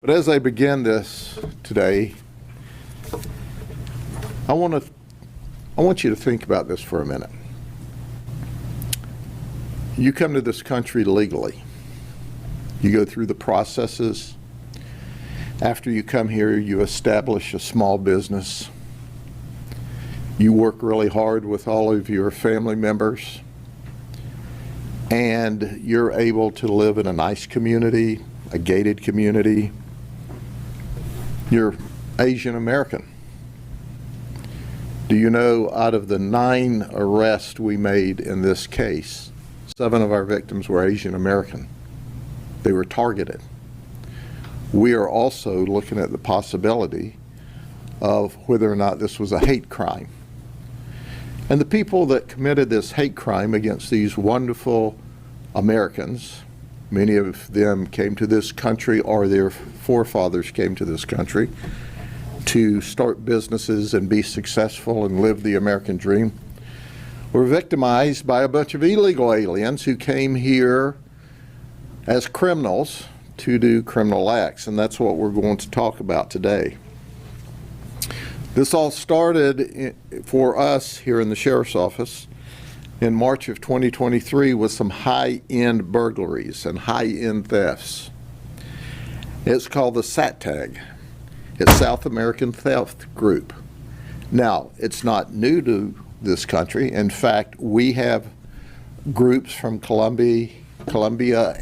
But as I begin this today, I want you to think about this for a minute. You come to this country legally. You go through the processes. After you come here, you establish a small business. You work really hard with all of your family members, and you're able to live in a nice community, a gated community. You're Asian American. Do you know, out of the 9 arrests we made in this case, 7 of our victims were Asian American. They were targeted. We are also looking at the possibility of whether or not this was a hate crime. And the people that committed this hate crime against these wonderful Americans, many of them came to this country, or their forefathers came to this country to start businesses and be successful and live the American dream, were victimized by a bunch of illegal aliens who came here as criminals to do criminal acts. And that's what we're going to talk about today. This all started for us here in the Sheriff's Office in March of 2023 with some high-end burglaries and high-end thefts. It's called the SATTAG. It's South American Theft Group. Now, it's not new to this country. In fact, we have groups from Colombia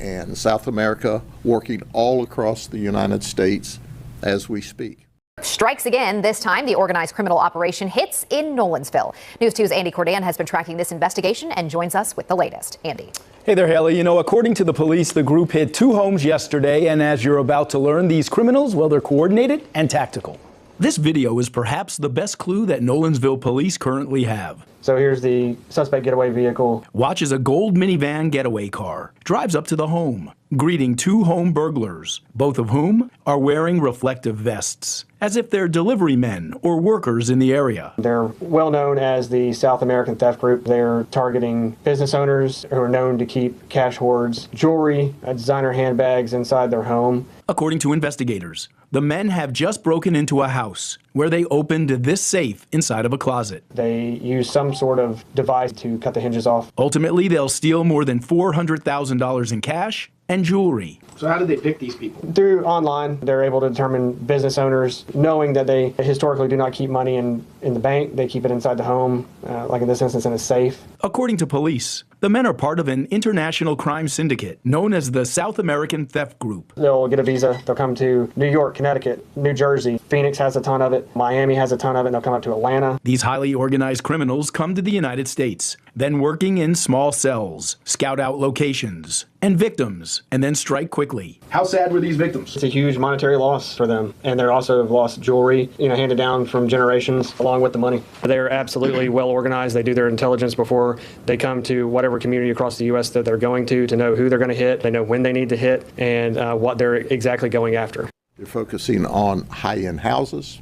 and South America working all across the United States as we speak. Strikes again. This time, the organized criminal operation hits in Nolensville. News 2's Andy Cordan has been tracking this investigation and joins us with the latest. Andy. Hey there, Haley. You know, according to the police, the group hit 2 homes yesterday. And as you're about to learn, these criminals, well, they're coordinated and tactical. This video is perhaps the best clue that Nolensville police currently have. So here's the suspect getaway vehicle. Watch as a gold minivan getaway car drives up to the home, greeting 2 home burglars, both of whom are wearing reflective vests, as if they're delivery men or workers in the area. They're well known as the South American Theft Group. They're targeting business owners who are known to keep cash hoards, jewelry, designer handbags inside their home. According to investigators, the men have just broken into a house where they opened this safe inside of a closet. They use some sort of device to cut the hinges off. Ultimately, they'll steal more than $400,000 in cash and jewelry. So how did they pick these people? Through online, they're able to determine business owners, knowing that they historically do not keep money in the bank. They keep it inside the home, like in this instance, in a safe. According to police, the men are part of an international crime syndicate known as the South American Theft Group. They'll get a visa. They'll come to New York, Connecticut, New Jersey. Phoenix has a ton of it. Miami has a ton of it. And they'll come up to Atlanta. These highly organized criminals come to the United States, then working in small cells, scout out locations and victims, and then strike quickly. How sad were these victims? It's a huge monetary loss for them. And they're also have lost jewelry, handed down from generations along with the money. They're absolutely well organized. They do their intelligence before they come to whatever community across the U.S. that they're going to know who they're going to hit. They know when they need to hit and what they're exactly going after. They're focusing on high-end houses.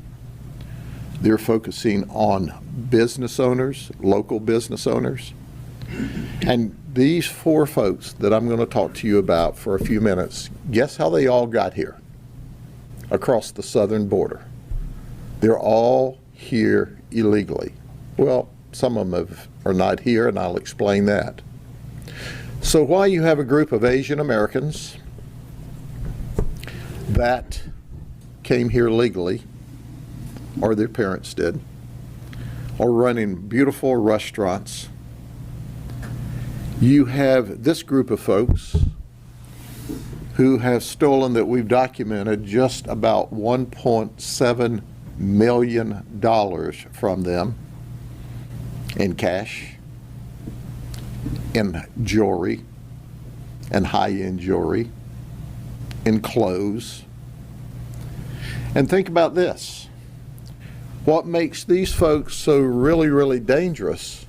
They're focusing on business owners, local business owners. And these 4 folks that I'm going to talk to you about for a few minutes, guess how they all got here across the southern border? They're all here illegally. Well, some of them are not here, and I'll explain that. So while you have a group of Asian Americans that came here legally, or their parents did, or running beautiful restaurants, you have this group of folks who have stolen, that we've documented, just about $1.7 million from them in cash, in jewelry, and high-end jewelry, in clothes. And think about this. What makes these folks so really, really dangerous?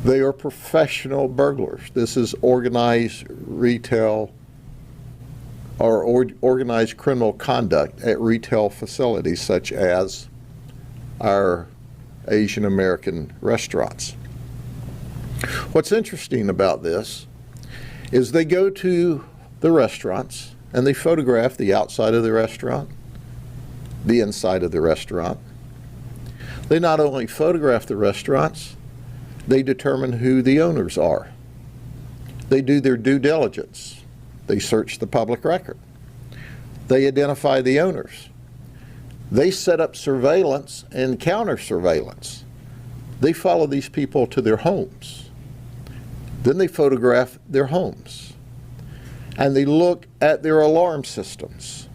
They are professional burglars. This is organized retail or organized criminal conduct at retail facilities such as our Asian American restaurants. What's interesting about this is they go to the restaurants and they photograph the outside of the restaurant, the inside of the restaurant. They not only photograph the restaurants, they determine who the owners are. They do their due diligence. They search the public record. They identify the owners. They set up surveillance and counter surveillance. They follow these people to their homes. Then they photograph their homes. And they look at their alarm systems.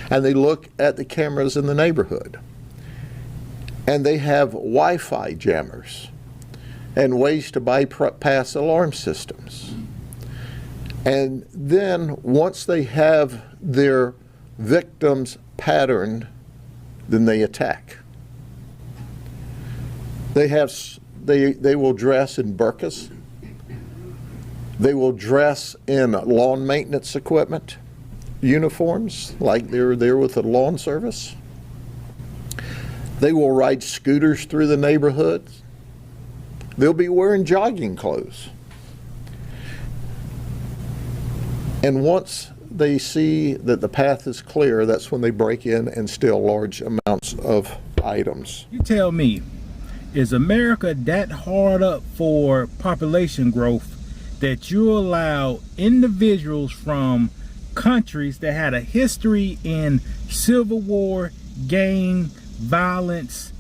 And they look at the cameras in the neighborhood. And they have Wi-Fi jammers and ways to bypass alarm systems. And then once they have their victims patterned, then they attack. They will dress in burqas. They will dress in lawn maintenance equipment, uniforms, like they're there with the lawn service. They will ride scooters through the neighborhoods. They'll be wearing jogging clothes. And once they see that the path is clear, that's when they break in and steal large amounts of items. You tell me, is America that hard up for population growth that you allow individuals from countries that had a history in civil war, gang, violence,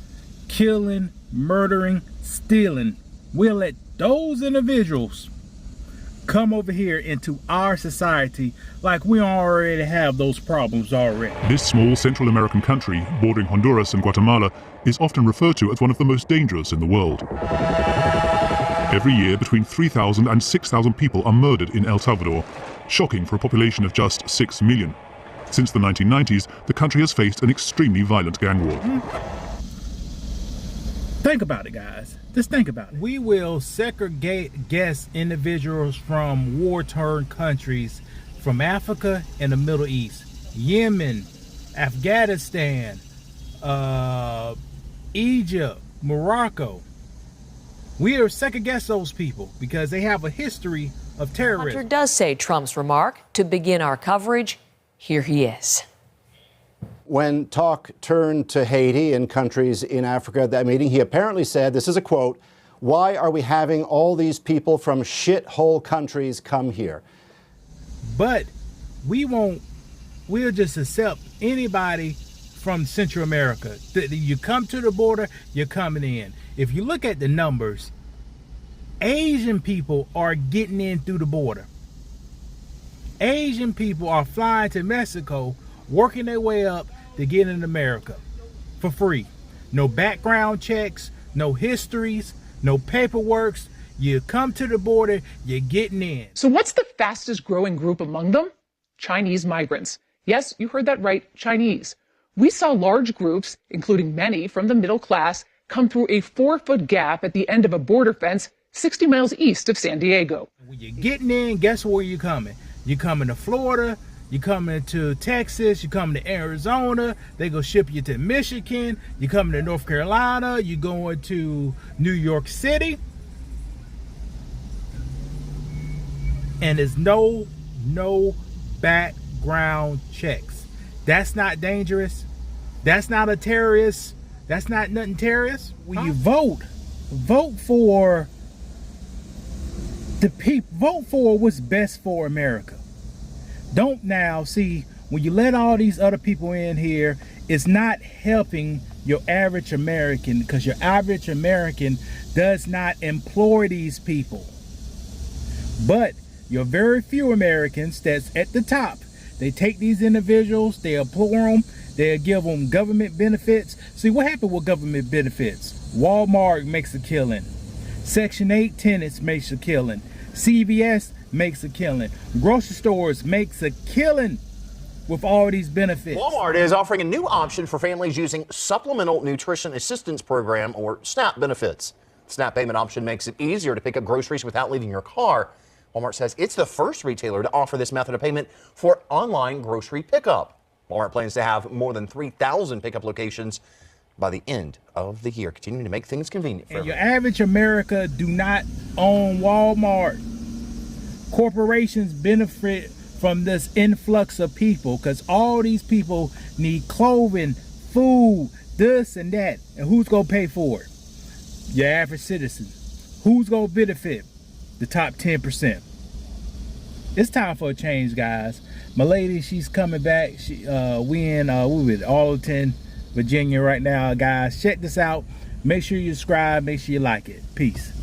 killing, murdering, stealing, we'll let those individuals come over here into our society like we already have those problems already? This small Central American country, bordering Honduras and Guatemala, is often referred to as one of the most dangerous in the world. Every year, between 3,000 and 6,000 people are murdered in El Salvador, shocking for a population of just 6 million. Since the 1990s, the country has faced an extremely violent gang war. Think about it, guys. Just think about it. We will segregate guest individuals from war-torn countries from Africa and the Middle East, Yemen, Afghanistan, Egypt, Morocco. We are second-guess those people because they have a history of terrorism. Hunter does say Trump's remark to begin our coverage. Here he is. When talk turned to Haiti and countries in Africa at that meeting, he apparently said, this is a quote, "Why are we having all these people from shithole countries come here?" But we'll just accept anybody from Central America. You come to the border, you're coming in. If you look at the numbers, Asian people are getting in through the border. Asian people are flying to Mexico, working their way up to get in America for free. No background checks, no histories, no paperwork. You come to the border, you're getting in. So what's the fastest growing group among them? Chinese migrants. Yes, you heard that right, Chinese. We saw large groups, including many from the middle class, come through a 4-foot gap at the end of a border fence 60 miles east of San Diego. When you're getting in, guess where you're coming? You're coming to Florida, you're coming to Texas, you're coming to Arizona, they go ship you to Michigan, you're coming to North Carolina, you're going to New York City. And there's no background checks. That's not dangerous. That's not a terrorist. That's not nothing terrorist. When you vote for the people, vote for what's best for America. Don't now see, when you let all these other people in here, it's not helping your average American, because your average American does not employ these people. But your very few Americans that's at the top, they take these individuals, they employ them, they give them government benefits. See, what happened with government benefits? Walmart makes a killing. Section 8 tenants makes a killing. CVS makes a killing. Grocery stores makes a killing with all these benefits. Walmart is offering a new option for families using Supplemental Nutrition Assistance Program, or SNAP benefits. The SNAP payment option makes it easier to pick up groceries without leaving your car. Walmart says it's the first retailer to offer this method of payment for online grocery pickup. Walmart plans to have more than 3,000 pickup locations by the end of the year, continuing to make things convenient for everyone. Your average America do not own Walmart. Corporations benefit from this influx of people, because all these people need clothing, food, this and that. And who's going to pay for it? Your average citizen. Who's going to benefit? The top 10%. It's time for a change, guys. My lady, she's coming back. We in Arlington, Virginia right now, guys. Check this out. Make sure you subscribe. Make sure you like it. Peace.